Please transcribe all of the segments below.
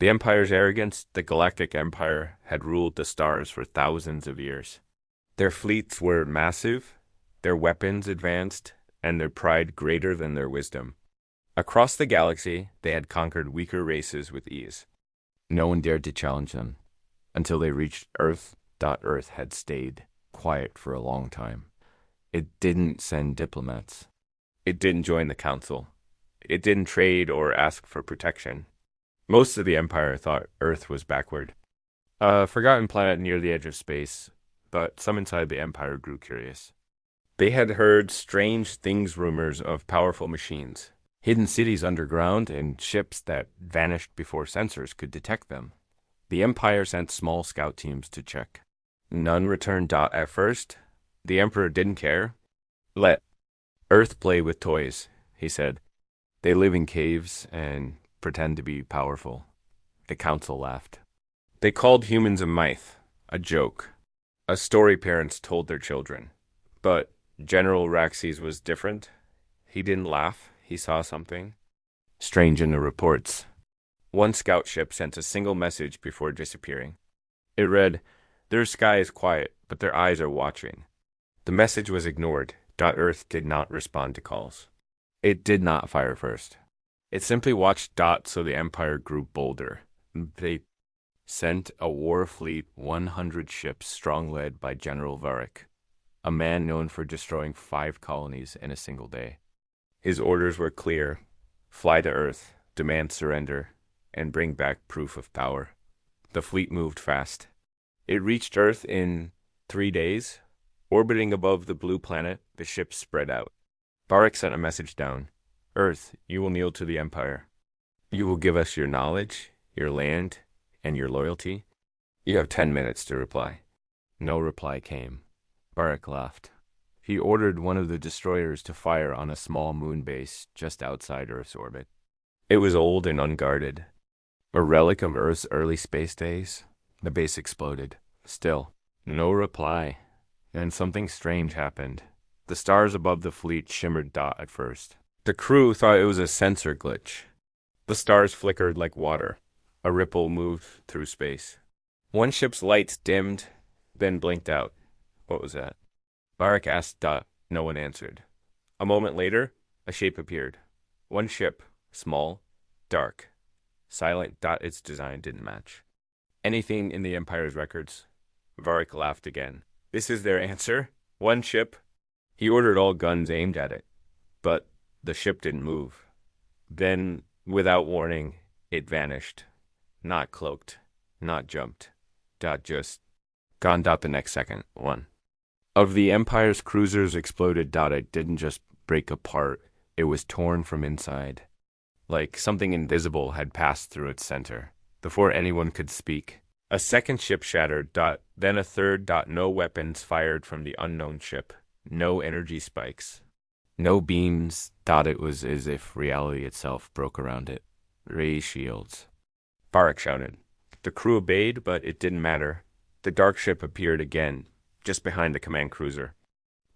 The Empire's arrogance, the Galactic Empire, had ruled the stars for thousands of years. Their fleets were massive, their weapons advanced, and their pride greater than their wisdom. Across the galaxy, they had conquered weaker races with ease. No one dared to challenge them, until they reached Earth. Earth had stayed quiet for a long time. It didn't send diplomats. It didn't join the council. It didn't trade or ask for protection. Most of the Empire thought Earth was backward, a forgotten planet near the edge of space, but some inside the Empire grew curious. They had heard strange things, rumors of powerful machines, hidden cities underground, and ships that vanished before sensors could detect them. The Empire sent small scout teams to check. None returned. At first, the Emperor didn't care. Let Earth play with toys, he said. They live in caves and pretend to be powerful. The council laughed. They called humans a myth, a joke, a story parents told their children. But General Raxes was different. He didn't laugh. He saw something strange in the reports. One scout ship sent a single message before disappearing. It read, "Their sky is quiet, but their eyes are watching." The message was ignored. Earth did not respond to calls. It did not fire first. It simply watched. So the Empire grew bolder. They sent a war fleet, 100 ships, strong led by General Varric, a man known for destroying 5 colonies in a single day. His orders were clear: fly to Earth, demand surrender, and bring back proof of power. The fleet moved fast. It reached Earth in 3 days. Orbiting above the blue planet, the ships spread out. Varric sent a message down. "Earth, you will kneel to the Empire. You will give us your knowledge, your land, and your loyalty. You have 10 minutes to reply." No reply came. Varric laughed. He ordered one of the destroyers to fire on a small moon base just outside Earth's orbit. It was old and unguarded, a relic of Earth's early space days. The base exploded. Still, no reply. And something strange happened. The stars above the fleet shimmered. At first, the crew thought it was a sensor glitch. The stars flickered like water. A ripple moved through space. One ship's lights dimmed, then blinked out. What was that? Varric asked. No one answered. A moment later, a shape appeared. One ship, small, dark, silent. Its design didn't match anything in the Empire's records. Varric laughed again. This is their answer? One ship? He ordered all guns aimed at it. But the ship didn't move. Then, without warning, it vanished. Not cloaked, not jumped. Just gone. The next second. One of the Empire's cruisers exploded. It didn't just break apart. It was torn from inside. Like something invisible had passed through its center. Before anyone could speak, a second ship shattered. Then a third. No weapons fired from the unknown ship. No energy spikes. No beams. It was as if reality itself broke around it. Ray shields. Varric shouted. The crew obeyed, but it didn't matter. The dark ship appeared again, just behind the command cruiser.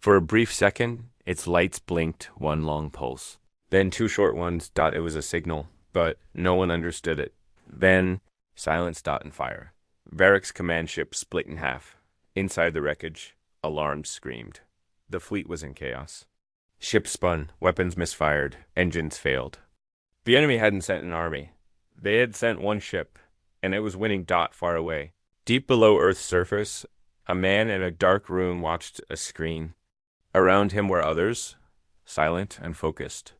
For a brief second, its lights blinked, one long pulse. Then 2 short ones. It was a signal, but no one understood it. Then silence. And fire. Varric's command ship split in half. Inside the wreckage, alarms screamed. The fleet was in chaos. Ships spun, weapons misfired, engines failed. The enemy hadn't sent an army. They had sent one ship, and it was winning. Far away. Deep below Earth's surface, a man in a dark room watched a screen. Around him were others, silent and focused.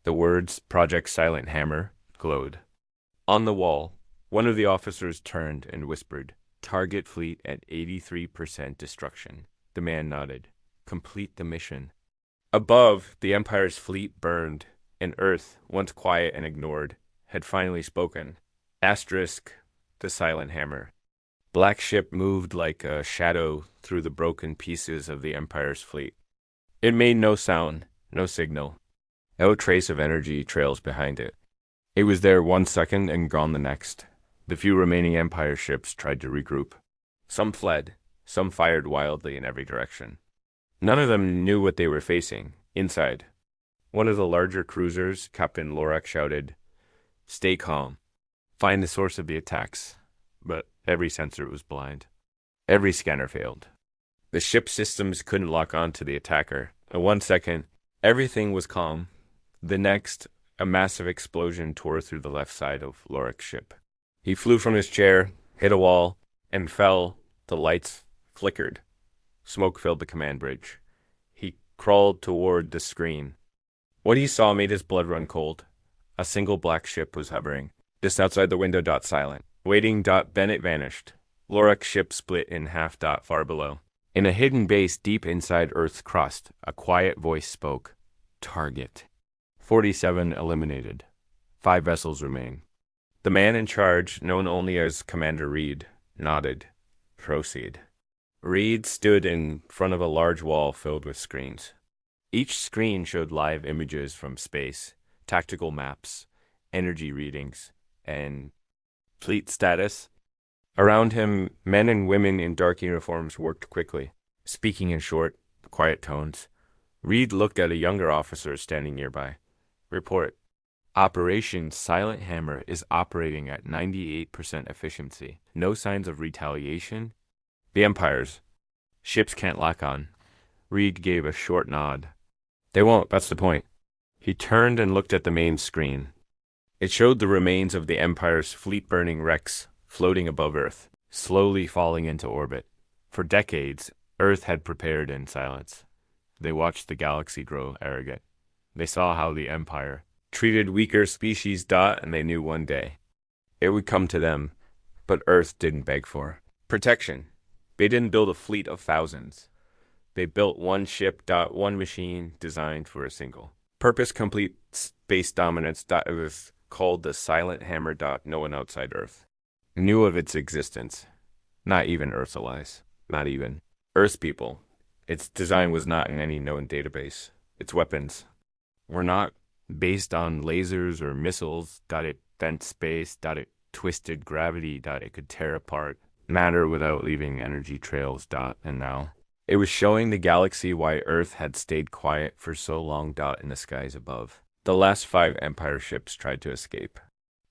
The words "Project Silent Hammer" glowed. On the wall, one of the officers turned and whispered, "Target fleet at 83% destruction." The man nodded. "Complete the mission." Above, the Empire's fleet burned, and Earth, once quiet and ignored, had finally spoken. Asterisk, the Silent Hammer. Black ship moved like a shadow through the broken pieces of the Empire's fleet. It made no sound, no signal. No trace of energy trails behind it. It was there 1 second and gone the next. The few remaining Empire ships tried to regroup. Some fled, some fired wildly in every direction. None of them knew what they were facing. Inside, one of the larger cruisers, Captain Lorak shouted, "Stay calm. Find the source of the attacks. But every sensor was blind. Every scanner failed. The ship systems couldn't lock on to the attacker. In 1 second, everything was calm. The next, a massive explosion tore through the left side of Lorik's ship. He flew from his chair, hit a wall, and fell. The lights flickered. Smoke filled the command bridge. He crawled toward the screen. What he saw made his blood run cold. A single black ship was hovering. Just outside the window. Silent. Waiting. Then it vanished. Lorik's ship split in half. Far below. In a hidden base deep inside Earth's crust, a quiet voice spoke. Target. 47 eliminated. 5 vessels remain. The man in charge, known only as Commander Reed, nodded. Proceed. Reed stood in front of a large wall filled with screens. Each screen showed live images from space, tactical maps, energy readings, and fleet status. Around him, men and women in dark uniforms worked quickly, speaking in short, quiet tones. Reed looked at a younger officer standing nearby. Report. Operation Silent Hammer is operating at 98% efficiency. No signs of retaliation. The Empire's. Ships can't lock on. Reed gave a short nod. They won't, that's the point. He turned and looked at the main screen. It showed the remains of the Empire's fleet-burning wrecks floating above Earth, slowly falling into orbit. For decades, Earth had prepared in silence. They watched the galaxy grow arrogant. They saw how the Empire treated weaker species. And they knew one day it would come to them, but Earth didn't beg for protection. They didn't build a fleet of thousands. They built one ship. One machine designed for a single purpose-complete space dominance. It was called the Silent Hammer. No one outside Earth knew of its existence. Not even Earth's allies. Not even Earth's people. Its design was not in any known database. Its weapons were not based on lasers or missiles. It bent space. It twisted gravity. It could tear apart matter without leaving energy trails. And now it was showing the galaxy why Earth had stayed quiet for so long. In the skies above, the last 5 Empire ships tried to escape.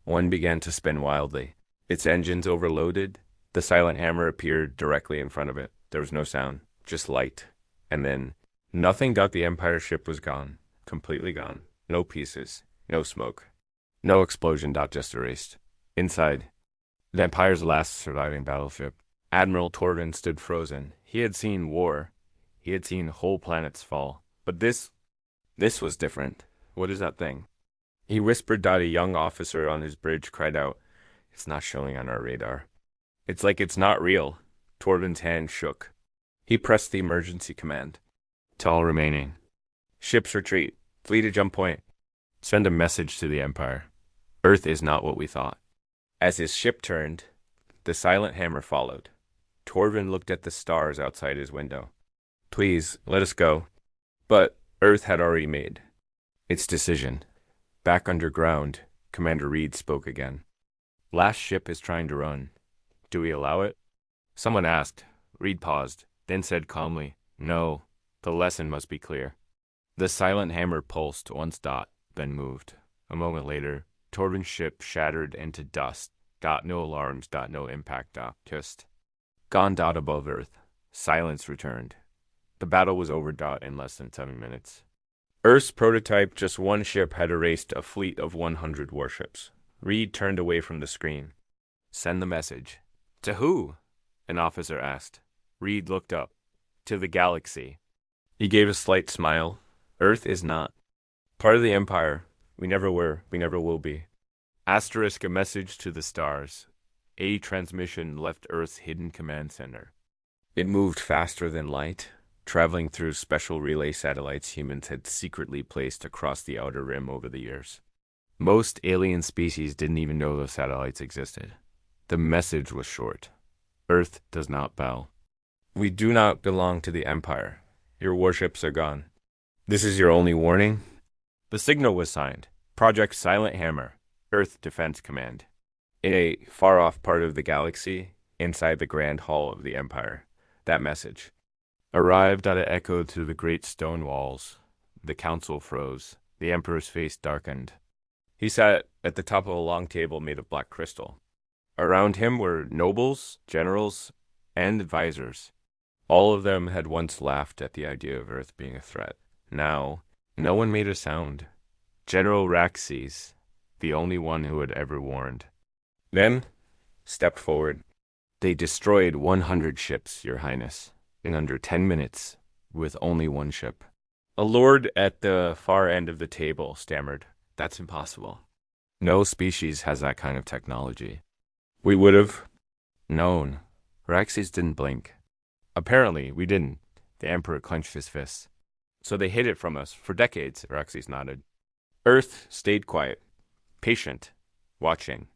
One began to spin wildly. Its engines overloaded. The Silent Hammer appeared directly in front of it. There was no sound, just light. And then nothing. The Empire ship was gone. Completely gone. No pieces. No smoke. No explosion. Just erased. Inside, the Empire's last surviving battleship, Admiral Torvin, stood frozen. He had seen war. He had seen whole planets fall. But this was different. What is that thing? He whispered. A young officer on his bridge cried out, It's not showing on our radar. It's like it's not real. Torvin's hand shook. He pressed the emergency command. To all remaining. Ships retreat. Flee to jump point. Send a message to the Empire. Earth is not what we thought. As his ship turned, the Silent Hammer followed. Torvin looked at the stars outside his window. Please, let us go. But Earth had already made its decision. Back underground, Commander Reed spoke again. Last ship is trying to run. Do we allow it? Someone asked. Reed paused, then said calmly, No, the lesson must be clear. The Silent Hammer pulsed once. Then moved. A moment later, Torvin's ship shattered into dust. No alarms. No impact. Just gone. Above Earth. Silence returned. The battle was over. In less than 7 minutes. Earth's prototype, just one ship, had erased a fleet of 100 warships. Reed turned away from the screen. Send the message. To who? An officer asked. Reed looked up. To the galaxy. He gave a slight smile. Earth is not part of the Empire. We never were. We never will be. Asterisk, a message to the stars. A transmission left Earth's hidden command center. It moved faster than light, traveling through special relay satellites humans had secretly placed across the outer rim over the years. Most alien species didn't even know those satellites existed. The message was short. Earth does not bow. We do not belong to the Empire. Your warships are gone. This is your only warning? The signal was signed. Project Silent Hammer, Earth Defense Command. In a far-off part of the galaxy, inside the Grand Hall of the Empire, that message arrived. It echoed through the great stone walls. The council froze. The Emperor's face darkened. He sat at the top of a long table made of black crystal. Around him were nobles, generals, and advisors. All of them had once laughed at the idea of Earth being a threat. Now, no one made a sound. General Raxes, the only one who had ever warned, then stepped forward. They destroyed 100 ships, Your Highness, in under 10 minutes, with only one ship. A lord at the far end of the table stammered, "That's impossible. No species has that kind of technology." We would have known. Raxes didn't blink. Apparently, we didn't. The Emperor clenched his fists. So they hid it from us for decades, Raxes nodded. Earth stayed quiet, patient, watching,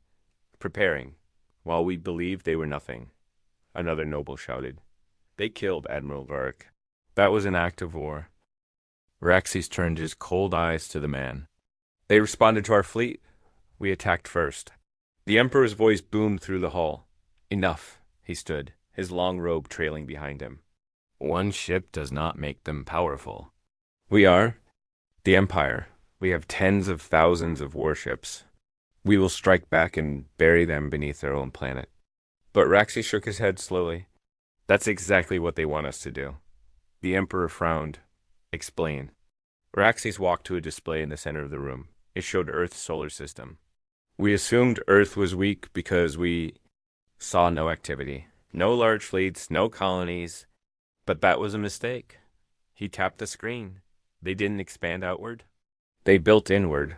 preparing, while we believed they were nothing. Another noble shouted. They killed Admiral Varric. That was an act of war. Raxes turned his cold eyes to the man. They responded to our fleet. We attacked first. The Emperor's voice boomed through the hall. Enough, he stood, his long robe trailing behind him. One ship does not make them powerful. We are the Empire. We have tens of thousands of warships. We will strike back and bury them beneath their own planet. But Raxes shook his head slowly. That's exactly what they want us to do. The Emperor frowned. Explain. Raxes walked to a display in the center of the room. It showed Earth's solar system. We assumed Earth was weak because we saw no activity. No large fleets, no colonies. But that was a mistake. He tapped the screen. They didn't expand outward. They built inward.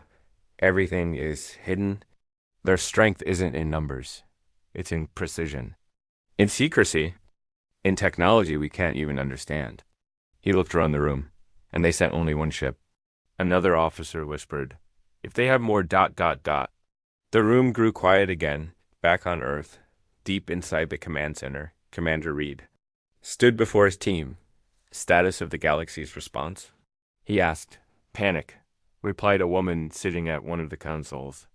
Everything is hidden. Their strength isn't in numbers. It's in precision. In secrecy. In technology we can't even understand. He looked around the room, and they sent only one ship. Another officer whispered, "If they have more ... The room grew quiet again, back on Earth, deep inside the command center. Commander Reed stood before his team. Status of the galaxy's response? He asked. Panic, replied a woman sitting at one of the consoles.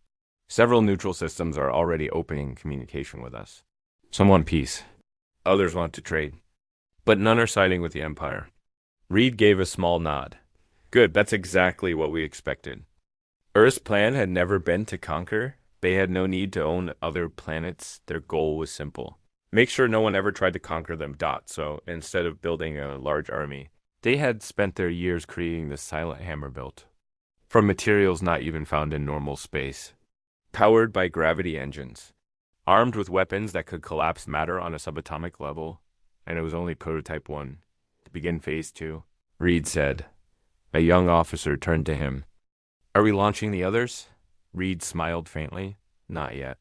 Several neutral systems are already opening communication with us. Some want peace. Others want to trade. But none are siding with the Empire. Reed gave a small nod. Good, that's exactly what we expected. Earth's plan had never been to conquer. They had no need to own other planets. Their goal was simple. Make sure no one ever tried to conquer them. So instead of building a large army, they had spent their years creating the silent hammer built from materials not even found in normal space. Powered by gravity engines. Armed with weapons that could collapse matter on a subatomic level. And it was only prototype 1. To begin phase 2, Reed said. A young officer turned to him. Are we launching the others? Reed smiled faintly. Not yet.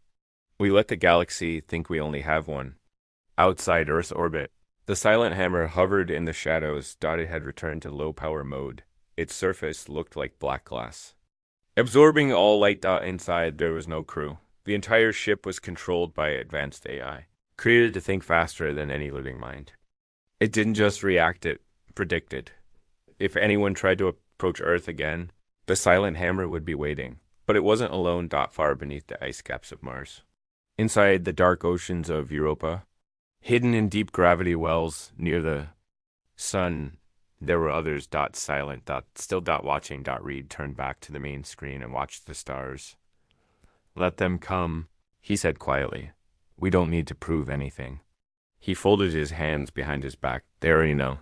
We let the galaxy think we only have one. Outside Earth's orbit, the silent hammer hovered in the shadows. It had returned to low-power mode. Its surface looked like black glass. Absorbing all light. Inside, there was no crew. The entire ship was controlled by advanced AI, created to think faster than any living mind. It didn't just react, it predicted. If anyone tried to approach Earth again, the silent hammer would be waiting. But it wasn't alone. Far beneath the ice caps of Mars. Inside the dark oceans of Europa, hidden in deep gravity wells near the sun, there were others. Silent. Still watching. Reed turned back to the main screen and watched the stars. Let them come, he said quietly. We don't need to prove anything. He folded his hands behind his back. They already know.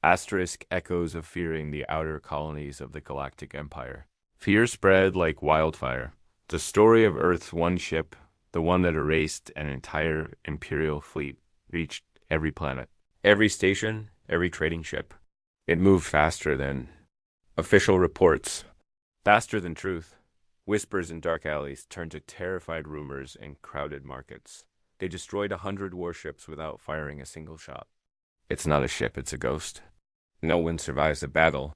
Asterisk echoes of fearing the outer colonies of the Galactic Empire. Fear spread like wildfire. The story of Earth's one ship, the one that erased an entire Imperial fleet, reached every planet, every station, every trading ship. It moved faster than official reports, faster than truth. Whispers in dark alleys turned to terrified rumors in crowded markets. They destroyed 100 warships without firing a single shot. It's not a ship, it's a ghost. No one survives a battle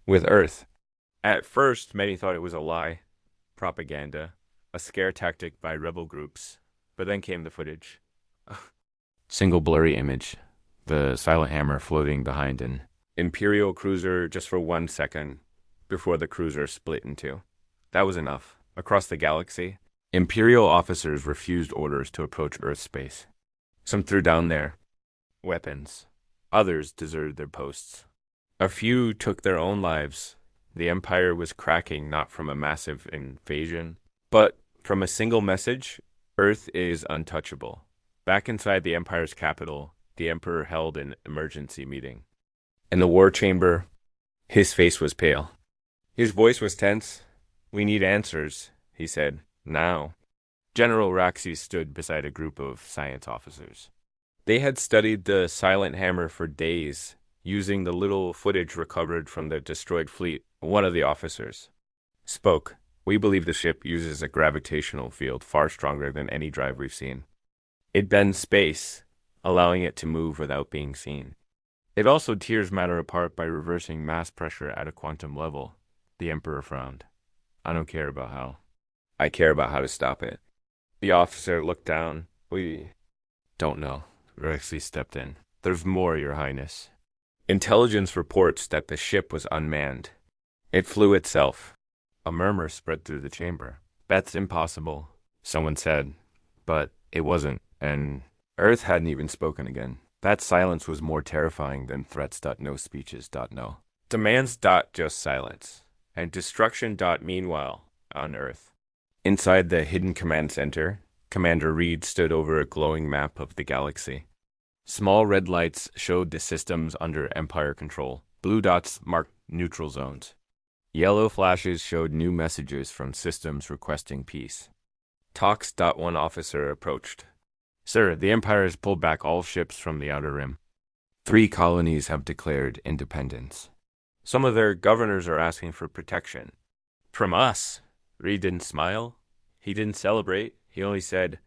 with Earth. At first, many thought it was a lie, propaganda, a scare tactic by rebel groups. But then came the footage. Single blurry image, the silent hammer floating behind an Imperial cruiser just for 1 second before the cruiser split in two. That was enough. Across the galaxy, Imperial officers refused orders to approach Earth space. Some threw down their weapons. Others deserted their posts. A few took their own lives. The Empire was cracking not from a massive invasion, but from a single message: Earth is untouchable. Back inside the Empire's capital, the Emperor held an emergency meeting. In the war chamber, his face was pale. His voice was tense. "We need answers," he said. "Now." General Raxi stood beside a group of science officers. They had studied the silent hammer for days, using the little footage recovered from the destroyed fleet. One of the officers spoke. "We believe the ship uses a gravitational field far stronger than any drive we've seen. It bends space, allowing it to move without being seen. It also tears matter apart by reversing mass pressure at a quantum level." The Emperor frowned. "I don't care about how. I care about how to stop it." The officer looked down. "We don't know." Rexley stepped in. "There's more, Your Highness. Intelligence reports that the ship was unmanned. It flew itself." A murmur spread through the chamber. "That's impossible," someone said. But it wasn't, and Earth hadn't even spoken again. That silence was more terrifying than threats.no speeches.no. Demands. Just silence. And destruction. Meanwhile, on Earth. Inside the hidden command center, Commander Reed stood over a glowing map of the galaxy. Small red lights showed the systems under Empire control. Blue dots marked neutral zones. Yellow flashes showed new messages from systems requesting peace. Talks. One officer approached. "Sir, the Empire has pulled back all ships from the Outer Rim. 3 colonies have declared independence. Some of their governors are asking for protection. From us." Reed didn't smile. He didn't celebrate. He only said,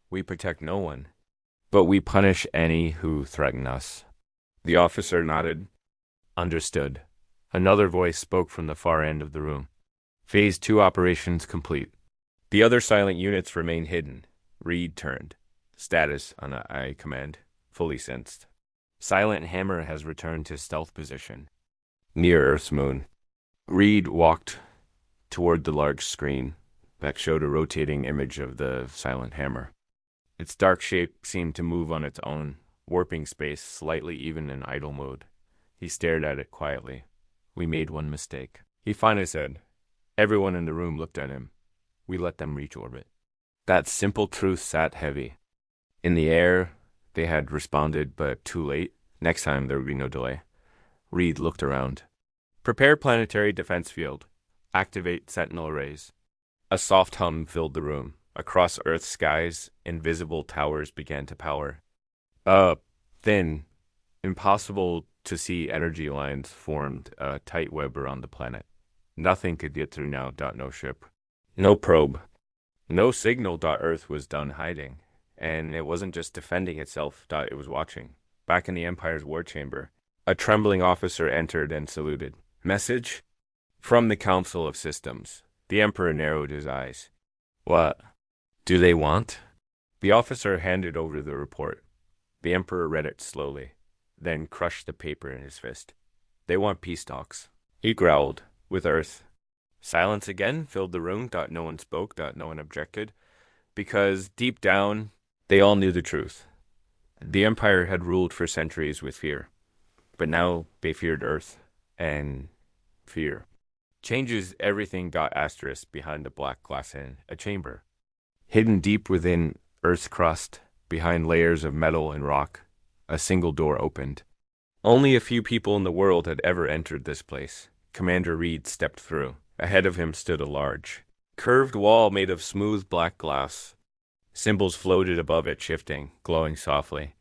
"We protect no one, but we punish any who threaten us." The officer nodded. "Understood." Another voice spoke from the far end of the room. "Phase 2 operations complete. The other silent units remain hidden." Reed turned. "Status on I command. Fully sensed. Silent hammer has returned to stealth position near Earth's moon." Reed walked toward the large screen that showed a rotating image of the silent hammer. Its dark shape seemed to move on its own, warping space slightly even in idle mode. He stared at it quietly. "We made one mistake," he finally said. Everyone in the room looked at him. "We let them reach orbit." That simple truth sat heavy. In the air, they had responded, but too late. Next time, there would be no delay. Reed looked around. "Prepare planetary defense field. Activate sentinel arrays." A soft hum filled the room. Across Earth's skies, invisible towers began to power. Thin, impossible to see energy lines formed a tight web around the planet. Nothing could get through now. No ship. No probe. No signal. Earth was done hiding. And it wasn't just defending itself. It was watching. Back in the Empire's war chamber, a trembling officer entered and saluted. "Message?" "From the Council of Systems." The Emperor narrowed his eyes. "What do they want?" The officer handed over the report. The Emperor read it slowly, then crushed the paper in his fist. "They want peace talks." He growled. "With Earth." Silence again filled the room. No one spoke. No one objected. Because deep down, they all knew the truth. The Empire had ruled for centuries with fear. But now they feared Earth. And fear changes everything. Asterisk behind the black glass in a chamber. Hidden deep within Earth's crust, behind layers of metal and rock, a single door opened. Only a few people in the world had ever entered this place. Commander Reed stepped through. Ahead of him stood a large, curved wall made of smooth black glass. Symbols floated above it, shifting, glowing softly.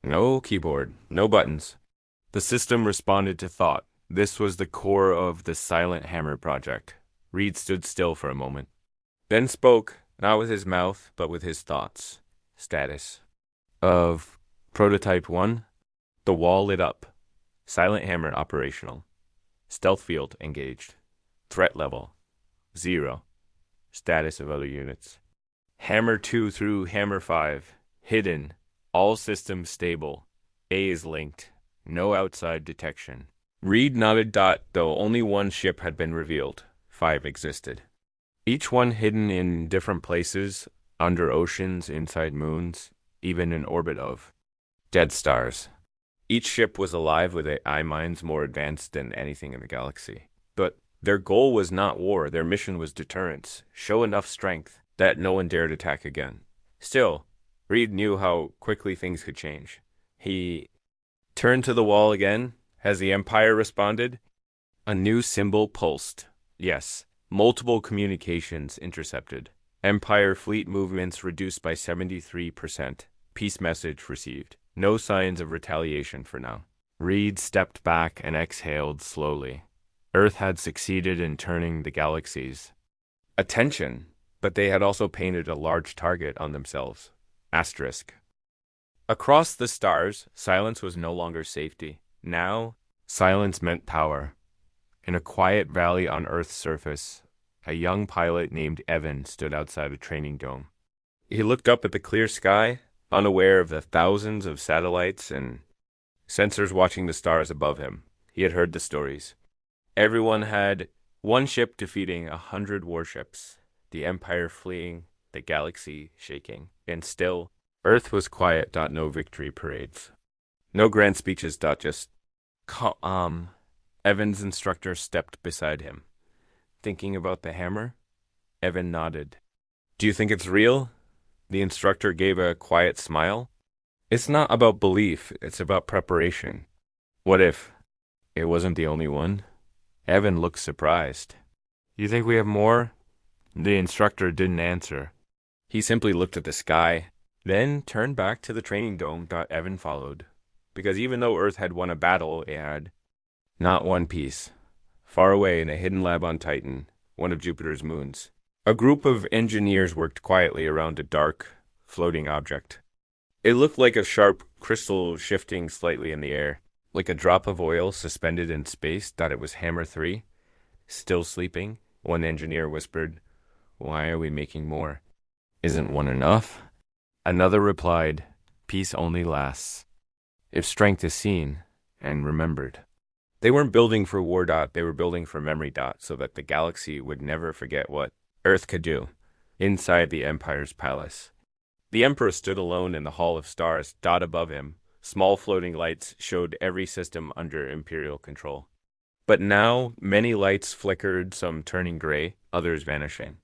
No keyboard, no buttons. The system responded to thought. This was the core of the Silent Hammer project. Reed stood still for a moment, then spoke, not with his mouth, but with his thoughts. Status of Prototype 1. The wall lit up. Silent Hammer operational. Stealth field engaged. Threat level 0. Status of other units. Hammer 2 through Hammer 5. Hidden. All systems stable. A is linked. No outside detection. Reed nodded. Though only one ship had been revealed. 5 existed. Each one hidden in different places, under oceans, inside moons, even in orbit of dead stars. Each ship was alive with AI minds more advanced than anything in the galaxy. But their goal was not war, their mission was deterrence. Show enough strength that no one dared attack again. Still, Reed knew how quickly things could change. He turned to the wall again as the Empire responded. A new symbol pulsed. Yes, multiple communications intercepted. Empire fleet movements reduced by 73%. Peace message received. No signs of retaliation for now. Reed stepped back and exhaled slowly. Earth had succeeded in turning the galaxy's attention, but they had also painted a large target on themselves. Asterisk. Across the stars, silence was no longer safety. Now, silence meant power. In a quiet valley on Earth's surface, a young pilot named Evan stood outside a training dome. He looked up at the clear sky, unaware of the thousands of satellites and sensors watching the stars above him. He had heard the stories. Everyone had one ship defeating 100 warships, the Empire fleeing, the galaxy shaking. And still, Earth was quiet. No victory parades. No grand speeches. Just calm. Evan's instructor stepped beside him. Thinking about the hammer? Evan nodded. Do you think it's real? The instructor gave a quiet smile. It's not about belief, it's about preparation. What if it wasn't the only one? Evan looked surprised. You think we have more? The instructor didn't answer. He simply looked at the sky, then turned back to the training dome. Evan followed. Because even though Earth had won a battle, it had not one piece. Far away in a hidden lab on Titan, one of Jupiter's moons, a group of engineers worked quietly around a dark, floating object. It looked like a sharp crystal shifting slightly in the air, like a drop of oil suspended in space. It was Hammer 3. Still sleeping, one engineer whispered, "Why are we making more? Isn't one enough?" Another replied, "Peace only lasts if strength is seen and remembered." They weren't building for war. They were building for memory. So that the galaxy would never forget what Earth could do. Inside the Empire's palace, the Emperor stood alone in the Hall of Stars. Above him, small floating lights showed every system under Imperial control. But now, many lights flickered, some turning gray, others vanishing.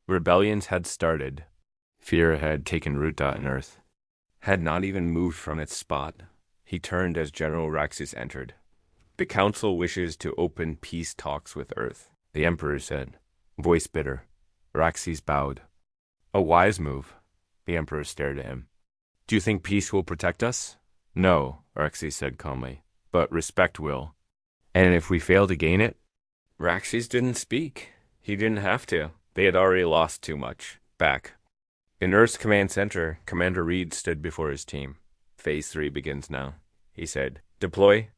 Rebellions had started. Fear had taken root. In Earth had not even moved from its spot. He turned as General Raxus entered. The Council wishes to open peace talks with Earth, the Emperor said, voice bitter. Raxus bowed. A wise move. The Emperor stared at him. Do you think peace will protect us? No, Raxus said calmly, but respect will. And if we fail to gain it? Raxus didn't speak. He didn't have to. They had already lost too much. Back. In Earth's command center, Commander Reed stood before his team. Phase 3 begins now, he said. Deploy?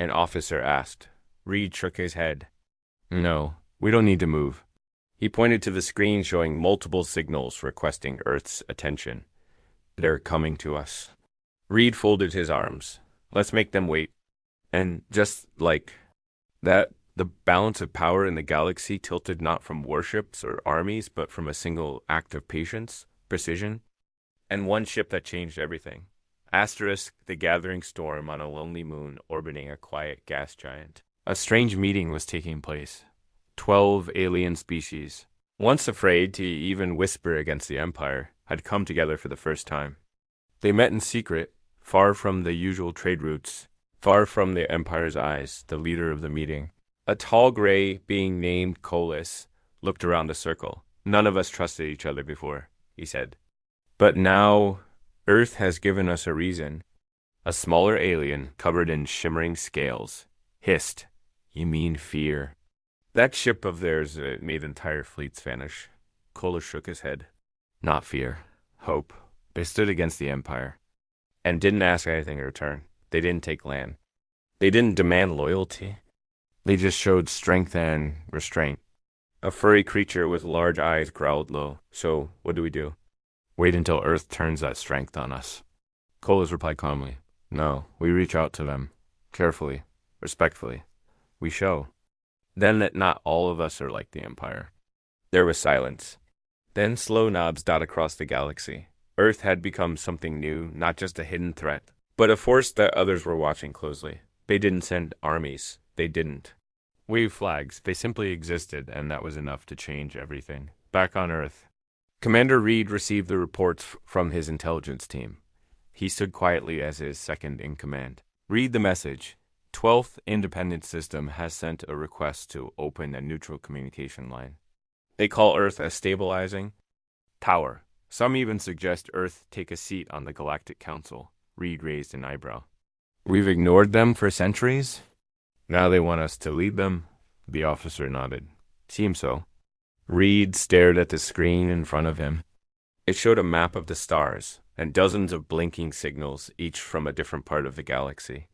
An officer asked. Reed shook his head. No, we don't need to move. He pointed to the screen showing multiple signals requesting Earth's attention. They're coming to us. Reed folded his arms. Let's make them wait. And just like that, the balance of power in the galaxy tilted not from warships or armies, but from a single act of patience, precision, and one ship that changed everything. Asterisk, the gathering storm on a lonely moon orbiting a quiet gas giant. A strange meeting was taking place. 12 alien species, once afraid to even whisper against the Empire, had come together for the first time. They met in secret, far from the usual trade routes, far from the Empire's eyes. The leader of the meeting, a tall gray being named Colas, looked around the circle. None of us trusted each other before, he said. But now, Earth has given us a reason. A smaller alien, covered in shimmering scales, hissed, You mean fear? That ship of theirs made entire fleets vanish. Colas shook his head. Not fear. Hope. They stood against the Empire, and didn't ask anything in return. They didn't take land. They didn't demand loyalty. They just showed strength and restraint. A furry creature with large eyes growled low. So, what do? Wait until Earth turns that strength on us. Colas replied calmly. No, we reach out to them. Carefully. Respectfully. We show. Then that not all of us are like the Empire. There was silence. Then slow nods dot across the galaxy. Earth had become something new, not just a hidden threat, but a force that others were watching closely. They didn't send armies. They didn't. Wave flags, they simply existed, and that was enough to change everything. Back on Earth, Commander Reed received the reports from his intelligence team. He stood quietly as his second in command. Read the message. 12th Independent System has sent a request to open a neutral communication line. They call Earth a stabilizing tower. Some even suggest Earth take a seat on the Galactic Council. Reed raised an eyebrow. We've ignored them for centuries? Now they want us to lead them? The officer nodded. Seems so. Reed stared at the screen in front of him. It showed a map of the stars and dozens of blinking signals, each from a different part of the galaxy.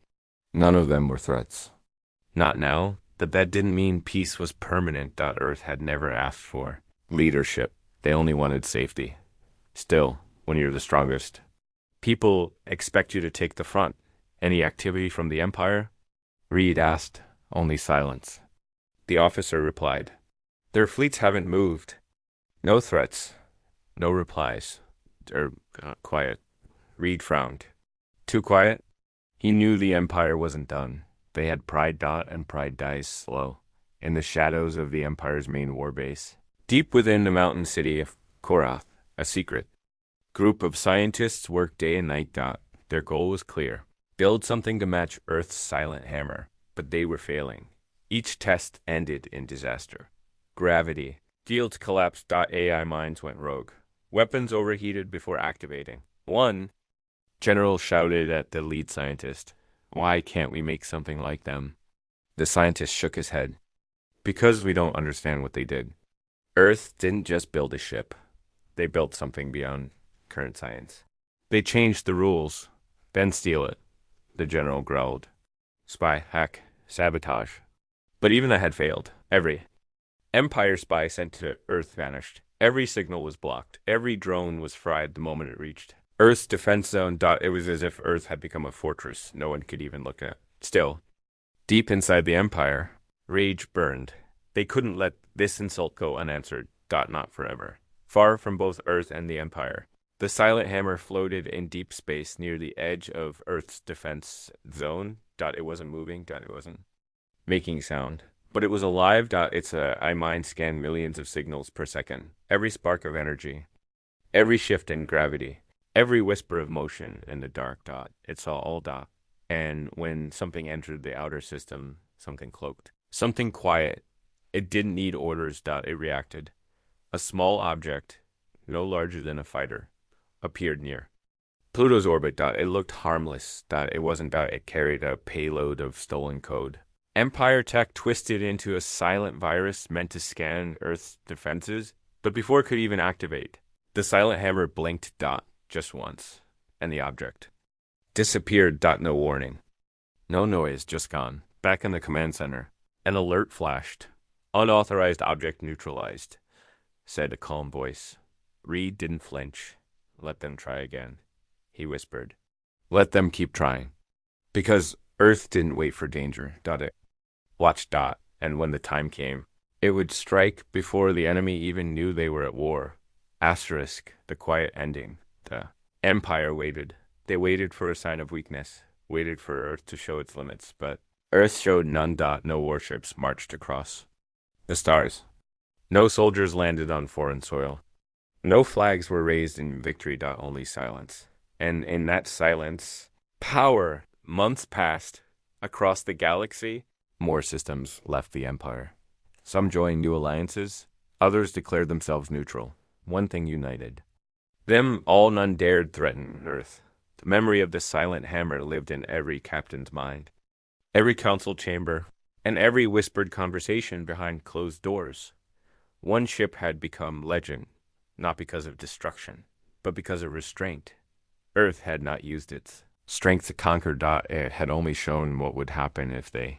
None of them were threats. Not now, but that didn't mean peace was permanent. Earth had never asked for leadership. They only wanted safety. Still, when you're the strongest, people expect you to take the front. Any activity from the Empire? Reed asked. Only silence. The officer replied. Their fleets haven't moved. No threats. No replies. Quiet. Reed frowned. Too quiet? He knew the Empire wasn't done. They had Pride. And Pride dies slow, in the shadows of the Empire's main warbase. Deep within the mountain city of Korath, a secret group of scientists worked day and night. Their goal was clear. Build something to match Earth's silent hammer. But they were failing. Each test ended in disaster. Gravity. Fields collapsed. AI minds went rogue. Weapons overheated before activating. One general shouted at the lead scientist, "Why can't we make something like them?" The scientist shook his head. Because we don't understand what they did. Earth didn't just build a ship. They built something beyond current science. They changed the rules, then steal it. The general growled. Spy, hack, sabotage. But even that had failed. Every Empire spy sent to Earth vanished. Every signal was blocked. Every drone was fried the moment it reached Earth's defense zone. It was as if Earth had become a fortress no one could even look at. Still, deep inside the Empire, rage burned. They couldn't let this insult go unanswered. Not forever. Far from both Earth and the Empire, the silent hammer floated in deep space near the edge of Earth's defense zone. It wasn't moving. It wasn't making sound. But it was alive. Its eye mind scanned millions of signals per second. Every spark of energy. Every shift in gravity. Every whisper of motion in the dark. It saw all. And when something entered the outer system, something cloaked. Something quiet. It didn't need orders. It reacted. A small object, no larger than a fighter, appeared near Pluto's orbit. It looked harmless. It wasn't. It carried a payload of stolen code. Empire tech twisted into a silent virus meant to scan Earth's defenses, but before it could even activate, the silent hammer blinked. Just once, and the object disappeared. No warning. No noise, just gone. Back in the command center, an alert flashed. Unauthorized object neutralized, said a calm voice. Reed didn't flinch. Let them try again, he whispered. Let them keep trying. Because Earth didn't wait for danger. It watched. And when the time came, it would strike before the enemy even knew they were at war. Asterisk, the quiet ending. The Empire waited. They waited for a sign of weakness, waited for Earth to show its limits, but Earth showed none. No warships marched across the stars. No soldiers landed on foreign soil. No flags were raised in victory. Only silence. And in that silence, power. Months passed. Across the galaxy, more systems left the Empire. Some joined new alliances. Others declared themselves neutral. One thing united them all: none dared threaten Earth. The memory of the silent hammer lived in every captain's mind, every council chamber, and every whispered conversation behind closed doors. One ship had become legend, not because of destruction, but because of restraint. Earth had not used its strength to conquer. It had only shown what would happen if they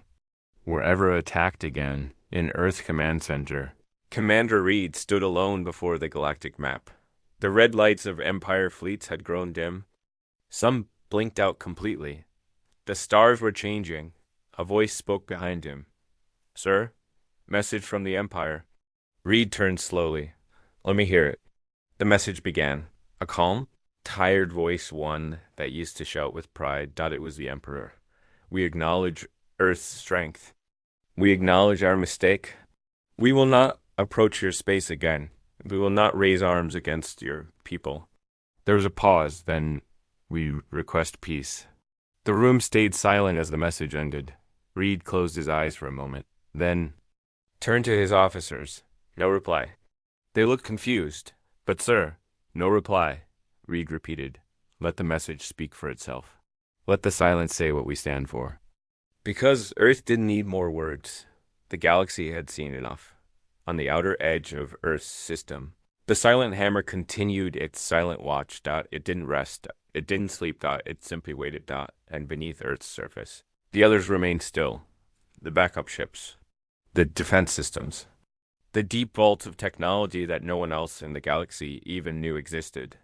were ever attacked again. In Earth Command Center, Commander Reed stood alone before the galactic map. The red lights of Empire fleets had grown dim. Some blinked out completely. The stars were changing. A voice spoke behind him. Sir, message from the Empire. Reed turned slowly. Let me hear it. The message began. A calm, tired voice, one that used to shout with pride. It was the Emperor. We acknowledge Earth's strength. We acknowledge our mistake. We will not approach your space again. We will not raise arms against your people. There was a pause, then we request peace. The room stayed silent as the message ended. Reed closed his eyes for a moment, then turned to his officers. No reply. They looked confused. But sir, no reply. Reed repeated. Let the message speak for itself. Let the silence say what we stand for. Because Earth didn't need more words. The galaxy had seen enough. On the outer edge of Earth's system, the silent hammer continued its silent watch. It didn't rest. It didn't sleep. It simply waited. And beneath Earth's surface, the others remained still. The backup ships, the defense systems, the deep vaults of technology that no one else in the galaxy even knew existed.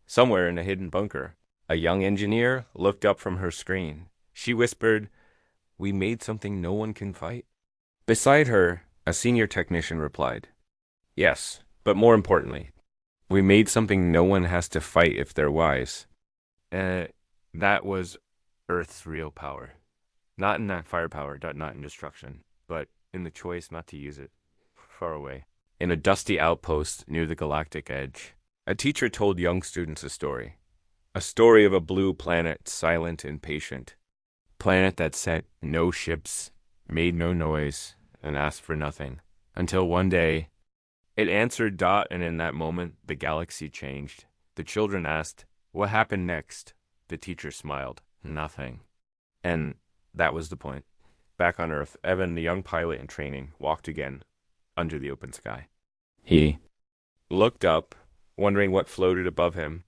Somewhere in a hidden bunker, a young engineer looked up from her screen. She whispered, "We made something no one can fight." Beside her, a senior technician replied, "Yes, but more importantly, we made something no one has to fight if they're wise." That was Earth's real power. Not in that firepower, not in destruction, but in the choice not to use it. Far away, in a dusty outpost near the galactic edge, a teacher told young students a story. A story of a blue planet, silent and patient. Planet that sent no ships, made no noise, and asked for nothing. Until one day, it answered. And in that moment, the galaxy changed. The children asked, "What happened next?" The teacher smiled. "Nothing." And that was the point. Back on Earth, Evan, the young pilot in training, walked again under the open sky. He looked up, wondering what floated above him,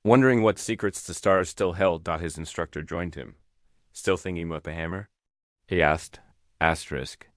wondering what secrets the stars still held. His instructor joined him. "Still thinking about the hammer?" he asked. Asterisk.